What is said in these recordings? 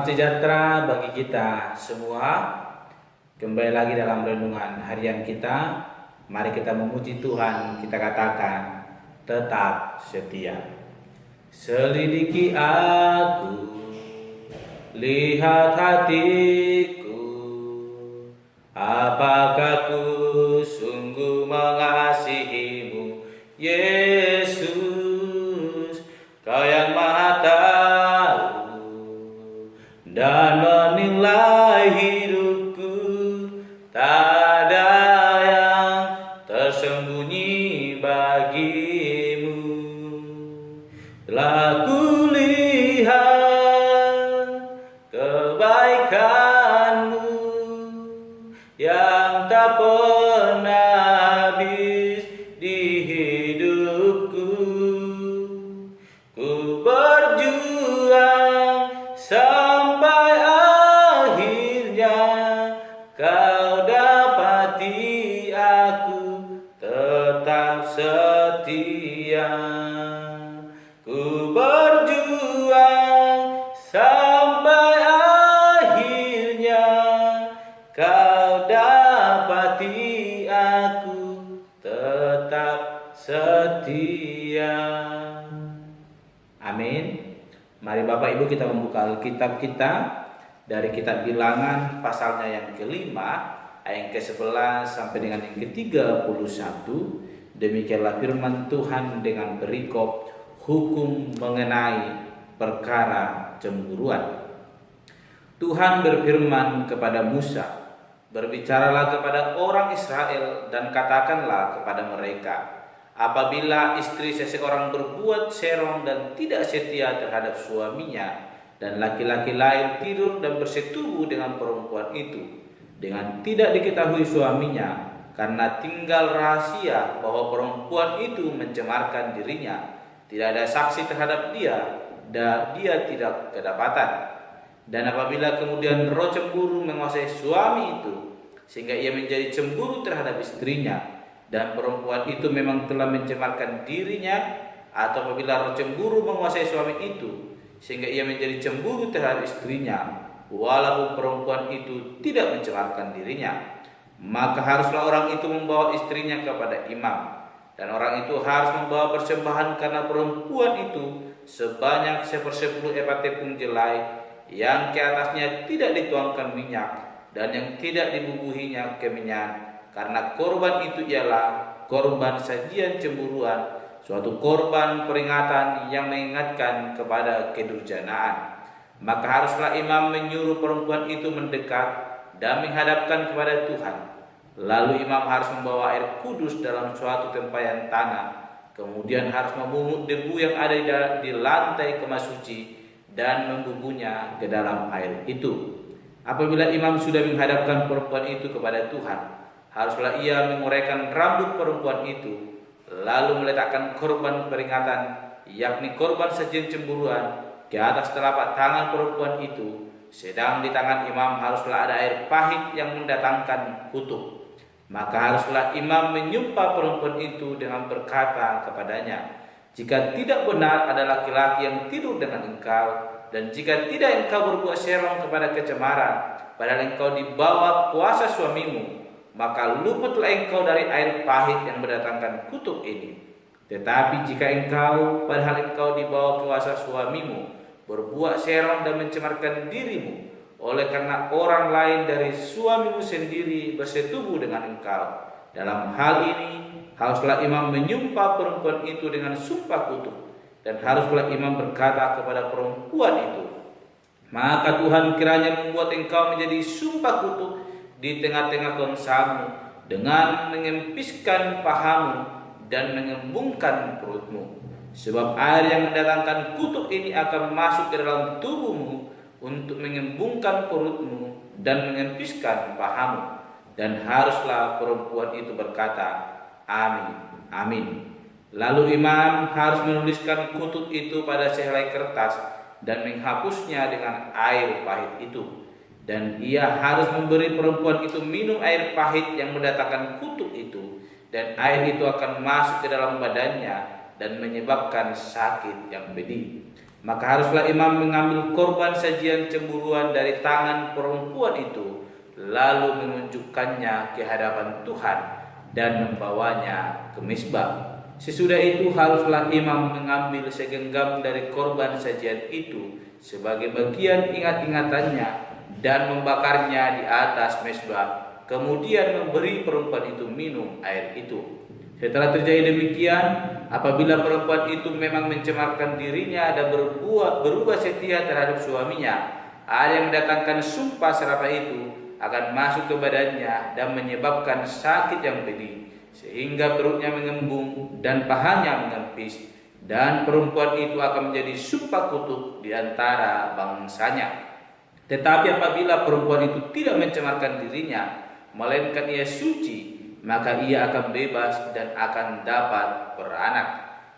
sejahtera bagi kita semua. Kembali lagi dalam renungan harian kita. Mari kita memuji Tuhan, kita katakan tetap setia. Selidiki aku, lihat hatiku, apakah ku sungguh mengasihimu, Yesus, Kau yang Maha Tahu dan menilai hidupku. Tak ada yang tersembunyi bagimu. Telah kulihat kebaikanmu yang tak pernah habis di hidupku. Ku berjuang sampai akhirnya Kau dapati aku tetap setia. Ku berjuang sampai akhirnya Kau dapati aku tetap setia. Amin. Mari Bapak Ibu kita membuka Alkitab kita dari kitab Bilangan pasalnya yang kelima, ayat ke-11 sampai dengan yang ke-31. Demikianlah firman Tuhan dengan perikop hukum mengenai perkara cemburuan. Tuhan berfirman kepada Musa, "Berbicaralah kepada orang Israel dan katakanlah kepada mereka, apabila istri seseorang berbuat serong dan tidak setia terhadap suaminya, dan laki-laki lain tidur dan bersetubuh dengan perempuan itu, dengan tidak diketahui suaminya, karena tinggal rahasia bahwa perempuan itu mencemarkan dirinya, tidak ada saksi terhadap dia, dan dia tidak kedapatan. Dan apabila kemudian roh cemburu menguasai suami itu, sehingga ia menjadi cemburu terhadap istrinya, dan perempuan itu memang telah mencemarkan dirinya, atau apabila roh cemburu menguasai suami itu, sehingga ia menjadi cemburu terhadap istrinya, walaupun perempuan itu tidak mencemarkan dirinya, maka haruslah orang itu membawa istrinya kepada imam, dan orang itu harus membawa persembahan karena perempuan itu sebanyak 1/10 epat tepung jelai yang ke atasnya tidak dituangkan minyak dan yang tidak dibubuhinya kemenyan, karena korban itu ialah korban sajian cemburuan, suatu korban peringatan yang mengingatkan kepada kedurjanaan. Maka haruslah imam menyuruh perempuan itu mendekat dan menghadapkan kepada Tuhan. Lalu imam harus membawa air kudus dalam suatu tempayan tanah, kemudian harus memungut debu yang ada di lantai kemah suci dan membubuhnya ke dalam air itu. Apabila imam sudah menghadapkan perempuan itu kepada Tuhan, haruslah ia menguraikan rambut perempuan itu, lalu meletakkan korban peringatan, yakni korban sajian cemburuan, ke atas telapak tangan perempuan itu, sedang di tangan imam haruslah ada air pahit yang mendatangkan kutuk. Maka haruslah imam menyumpah perempuan itu dengan berkata kepadanya, "Jika tidak benar ada laki-laki yang tidur dengan engkau, dan jika tidak engkau berbuat serong kepada kecemaran, padahal engkau di bawah kuasa suamimu, maka luputlah engkau dari air pahit yang mendatangkan kutuk ini. Tetapi jika engkau, padahal engkau di bawah kuasa suamimu, berbuat serong dan mencemarkan dirimu, oleh karena orang lain dari suamimu sendiri bersetubuh dengan engkau, dalam hal ini haruslah imam menyumpah perempuan itu dengan sumpah kutuk, dan haruslah imam berkata kepada perempuan itu, maka Tuhan kiranya membuat engkau menjadi sumpah kutuk di tengah-tengah bangsamu, dengan mengempiskan pahamu dan mengembungkan perutmu. Sebab air yang mendatangkan kutuk ini akan masuk ke dalam tubuhmu untuk mengembungkan perutmu dan mengempiskan pahamu." Dan haruslah perempuan itu berkata, "Amin, amin." Lalu imam harus menuliskan kutuk itu pada sehelai kertas dan menghapusnya dengan air pahit itu. Dan ia harus memberi perempuan itu minum air pahit yang mendatangkan kutuk itu, dan air itu akan masuk ke dalam badannya dan menyebabkan sakit yang pedih. Maka haruslah imam mengambil korban sajian cemburuan dari tangan perempuan itu, lalu menunjukkannya ke hadapan Tuhan dan membawanya ke mezbah. Sesudah itu haruslah imam mengambil segenggam dari korban sajian itu sebagai bagian ingat-ingatannya dan membakarnya di atas mezbah, kemudian memberi perempuan itu minum air itu. Setelah terjadi demikian, apabila perempuan itu memang mencemarkan dirinya dan berubah setia terhadap suaminya, ada yang mendatangkan sumpah serapah itu akan masuk ke badannya dan menyebabkan sakit yang pedih, sehingga perutnya mengembung dan pahanya mengempis, dan perempuan itu akan menjadi sumpah kutuk di antara bangsanya. Tetapi apabila perempuan itu tidak mencemarkan dirinya, melainkan ia suci, maka ia akan bebas dan akan dapat beranak.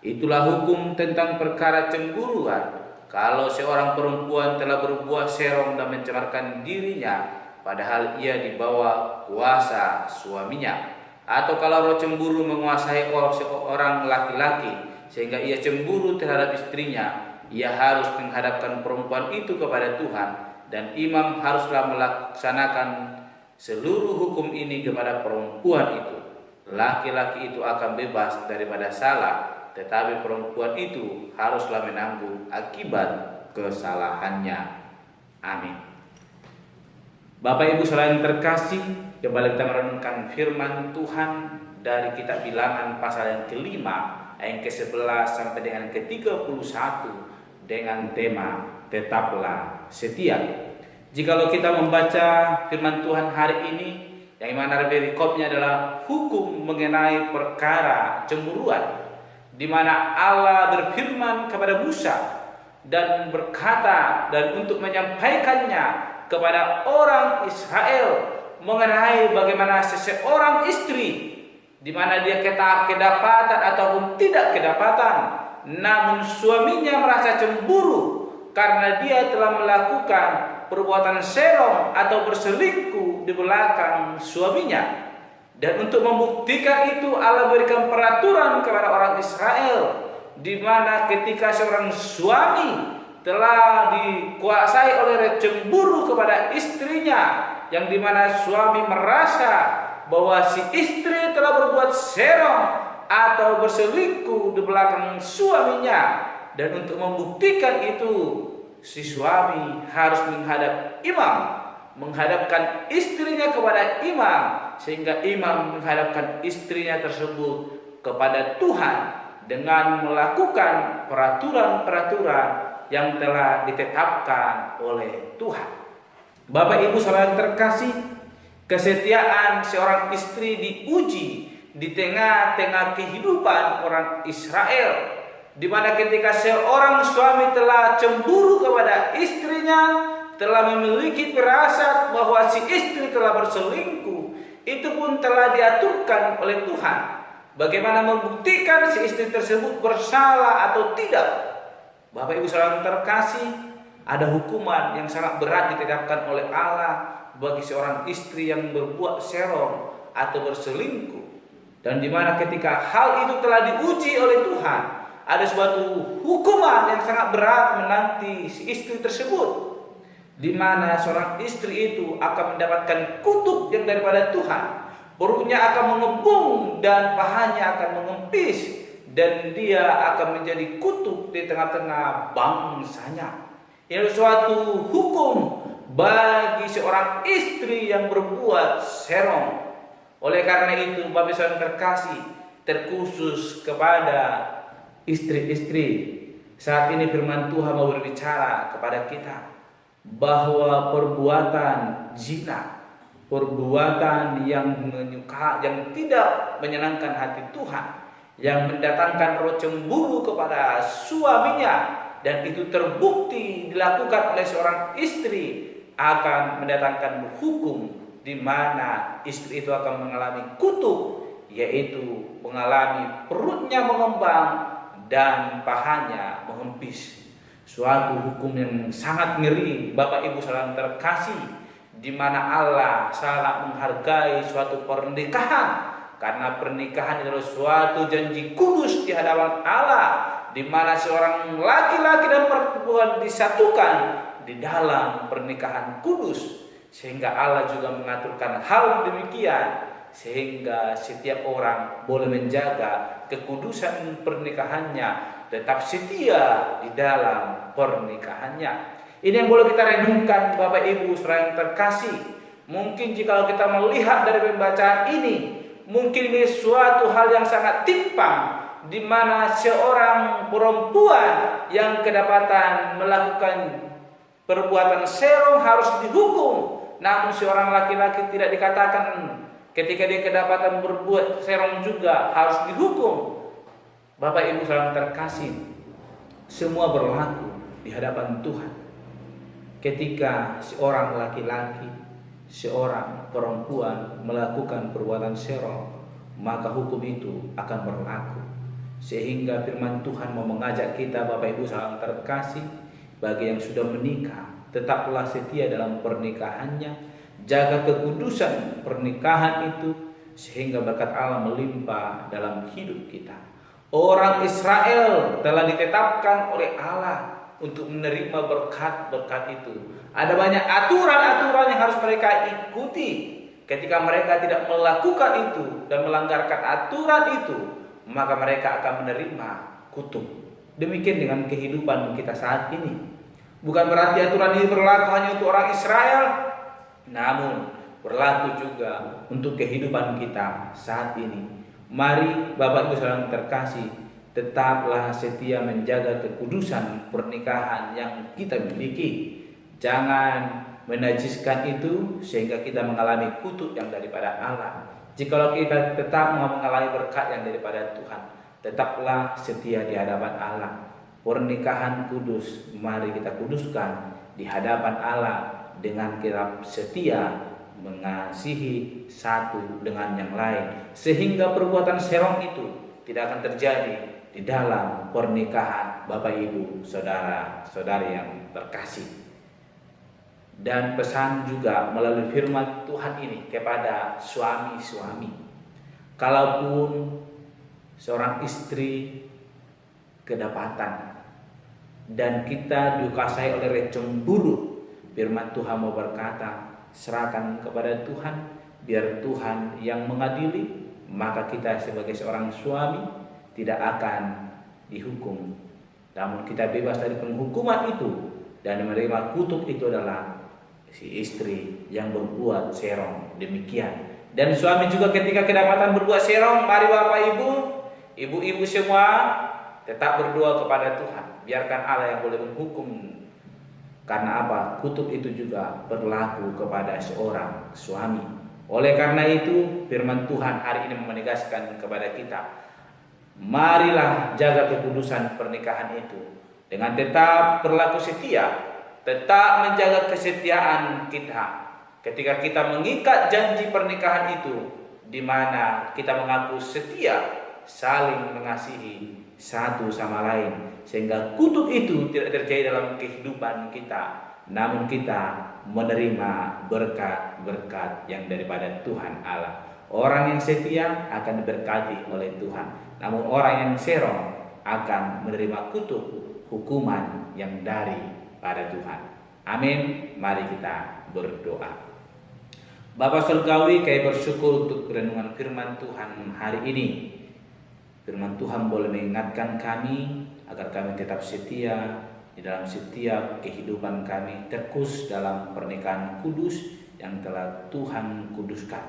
Itulah hukum tentang perkara cemburuan. Kalau seorang perempuan telah berbuat serong dan mencemarkan dirinya, padahal ia di bawah kuasa suaminya, atau kalau roh cemburu menguasai seorang laki-laki sehingga ia cemburu terhadap istrinya, ia harus menghadapkan perempuan itu kepada Tuhan, dan imam haruslah melaksanakan seluruh hukum ini kepada perempuan itu. Laki-laki itu akan bebas daripada salah, tetapi perempuan itu haruslah menanggung akibat kesalahannya. Amin. Bapak Ibu saudara yang terkasih, kembali kita merenungkan firman Tuhan dari kitab Bilangan pasal yang kelima, ayat ke-11 sampai dengan ke-31 dengan tema tetaplah setia. Jikalau kita membaca firman Tuhan hari ini, yang mana perikopnya adalah hukum mengenai perkara cemburuan, di mana Allah berfirman kepada Musa dan berkata dan untuk menyampaikannya kepada orang Israel mengenai bagaimana seseorang istri, di mana dia kedapatan ataupun tidak kedapatan, namun suaminya merasa cemburu karena dia telah melakukan perbuatan serong atau berselingkuh di belakang suaminya. Dan untuk membuktikan itu, Allah berikan peraturan kepada orang Israel, di mana ketika seorang suami telah dikuasai oleh cemburu kepada istrinya, yang dimana suami merasa bahwa si istri telah berbuat serong atau berselingkuh di belakang suaminya, dan untuk membuktikan itu, si suami harus menghadap imam, menghadapkan istrinya kepada imam, sehingga imam menghadapkan istrinya tersebut kepada Tuhan dengan melakukan peraturan-peraturan yang telah ditetapkan oleh Tuhan. Bapak Ibu saudara yang terkasih, kesetiaan seorang istri diuji di tengah-tengah kehidupan orang Israel, di mana ketika seorang suami telah cemburu kepada istrinya, telah memiliki firasat bahwa si istri telah berselingkuh, itu pun telah diaturkan oleh Tuhan. Bagaimana membuktikan si istri tersebut bersalah atau tidak? Bapak Ibu saudara terkasih, ada hukuman yang sangat berat ditetapkan oleh Allah bagi seorang istri yang berbuat serong atau berselingkuh. Dan di mana ketika hal itu telah diuji oleh Tuhan, ada suatu hukuman yang sangat berat menanti si istri tersebut, di mana seorang istri itu akan mendapatkan kutuk yang daripada Tuhan. Perutnya akan mengembung dan pahanya akan mengempis, dan dia akan menjadi kutuk di tengah-tengah bangsanya. Ini suatu hukum bagi seorang istri yang berbuat serong. Oleh karena itu, Bapak Ibu terkasih, terkhusus kepada istri-istri, saat ini firman Tuhan mau berbicara kepada kita bahwa perbuatan zina, perbuatan yang tidak menyenangkan hati Tuhan, yang mendatangkan roh cemburu kepada suaminya, dan itu terbukti dilakukan oleh seorang istri, akan mendatangkan hukum di mana istri itu akan mengalami kutuk, yaitu mengalami perutnya mengembang dan pahanya mengempis. Suatu hukum yang sangat ngeri, Bapak Ibu saudara terkasih, di mana Allah sangat menghargai suatu pernikahan, karena pernikahan adalah suatu janji kudus di hadapan Allah, di mana seorang laki-laki dan perempuan disatukan di dalam pernikahan kudus, sehingga Allah juga mengaturkan hal demikian sehingga setiap orang boleh menjaga kekudusan pernikahannya, tetap setia di dalam pernikahannya. Ini yang boleh kita renungkan Bapak Ibu saudara yang terkasih. Mungkin jika kita melihat dari pembacaan ini, mungkin ini suatu hal yang sangat timpang, di mana seorang perempuan yang kedapatan melakukan perbuatan serong harus dihukum, namun seorang laki-laki tidak dikatakan ketika dia kedapatan berbuat serong juga harus dihukum. Bapak Ibu saudara terkasih, semua berlaku di hadapan Tuhan. Ketika seorang laki-laki, seorang perempuan melakukan perbuatan serong, maka hukum itu akan berlaku. Sehingga firman Tuhan mau mengajak kita Bapak Ibu saudara terkasih, bagi yang sudah menikah, tetaplah setia dalam pernikahannya, jaga kekudusan pernikahan itu, sehingga berkat Allah melimpah dalam hidup kita. Orang Israel telah ditetapkan oleh Allah untuk menerima berkat-berkat itu. Ada banyak aturan-aturan yang harus mereka ikuti. Ketika mereka tidak melakukan itu dan melanggarkan aturan itu, maka mereka akan menerima kutuk. Demikian dengan kehidupan kita saat ini. Bukan berarti aturan ini berlaku hanya untuk orang Israel, namun berlaku juga untuk kehidupan kita saat ini. Mari Bapak Ibu saudara terkasih, tetaplah setia menjaga kekudusan pernikahan yang kita miliki. Jangan menajiskan itu sehingga kita mengalami kutuk yang daripada Allah. Jikalau kita tetap mengalami berkat yang daripada Tuhan, tetaplah setia di hadapan Allah. Pernikahan kudus, mari kita kuduskan di hadapan Allah dengan kita setia mengasihi satu dengan yang lain, sehingga perbuatan serong itu tidak akan terjadi di dalam pernikahan Bapak Ibu saudara-saudari yang terkasih. Dan pesan juga melalui firman Tuhan ini kepada suami-suami, kalaupun seorang istri kedapatan dan kita dikuasai oleh cemburu, firman Tuhan mau berkata, serahkan kepada Tuhan, biar Tuhan yang mengadili, maka kita sebagai seorang suami tidak akan dihukum, namun kita bebas dari penghukuman itu, dan menerima kutuk itu adalah si istri yang berbuat serong demikian. Dan suami juga ketika kedapatan berbuat serong, mari Bapak Ibu, ibu-ibu semua tetap berdoa kepada Tuhan, biarkan Allah yang boleh menghukum. Karena apa? Kutuk itu juga berlaku kepada seorang suami. Oleh karena itu firman Tuhan hari ini menegaskan kepada kita, marilah jaga kekudusan pernikahan itu dengan tetap berlaku setia, tetap menjaga kesetiaan kita. Ketika kita mengikat janji pernikahan itu, di mana kita mengaku setia, saling mengasihi satu sama lain, sehingga kutuk itu tidak terjadi dalam kehidupan kita, namun kita menerima berkat-berkat yang daripada Tuhan Allah. Orang yang setia akan diberkati oleh Tuhan, namun orang yang serong akan menerima kutuk, hukuman yang daripada Tuhan. Amin. Mari kita berdoa. Bapa surgawi, kami bersyukur untuk renungan firman Tuhan hari ini. Firman Tuhan boleh mengingatkan kami agar kami tetap setia di dalam setiap kehidupan kami, terkhusus dalam pernikahan kudus yang telah Tuhan kuduskan,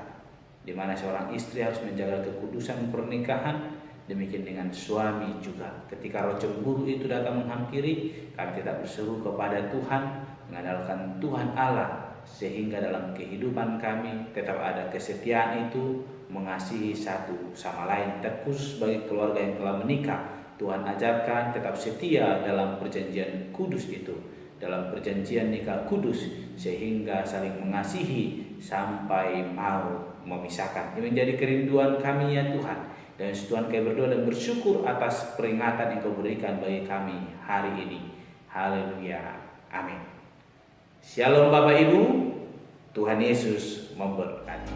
di mana seorang istri harus menjaga kekudusan pernikahan. Demikian dengan suami juga. Ketika roh cemburu itu datang menghampiri, kami tetap berseru kepada Tuhan, mengandalkan Tuhan Allah, sehingga dalam kehidupan kami tetap ada kesetiaan itu, mengasihi satu sama lain. Terkhusus bagi keluarga yang telah menikah, Tuhan ajarkan tetap setia dalam perjanjian kudus itu, dalam perjanjian nikah kudus, sehingga saling mengasihi sampai mau memisahkan. Ini menjadi kerinduan kami ya Tuhan. Dan Tuhan kami berdoa dan bersyukur atas peringatan yang Kau berikan bagi kami hari ini. Haleluya. Amin. Shalom Bapak Ibu. Tuhan Yesus memberkati.